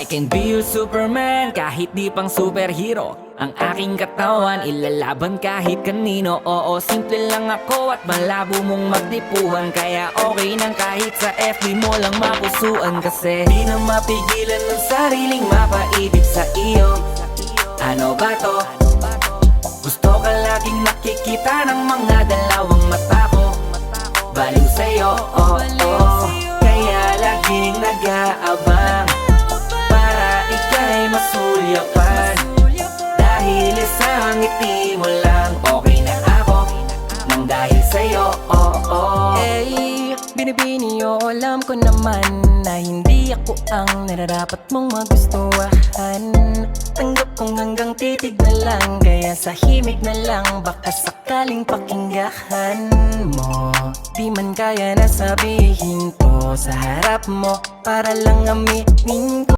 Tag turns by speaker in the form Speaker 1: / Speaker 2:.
Speaker 1: I can be your Superman kahit di pang superhero. Ang aking katawan ilalaban kahit kanino. Oo, simple lang ako at malabo mong magdipuhan. Kaya okay nang kahit sa FB mo lang mapusuan. Kasi di na mapigilan ng sariling mapaibig sa iyo. Ano ba to? Gusto ka laging nakikita ng mga dalawang mata ko. Baliw sa'yo, oh, oh. Kaya laging nag-aabang para ika'y masulyapan. Dahil isang ngiti mo lang, okay na ako nang dahil sa'yo, oh, oh.
Speaker 2: Eh, binibini o alam ko naman na hindi ako ang nararapat mong magustuhan. Tanggap kong hanggang titig na lang, kaya sa himig na lang baka sakaling pakinggan mo. Di man kaya na sabihin ko sa harap mo para lang aminin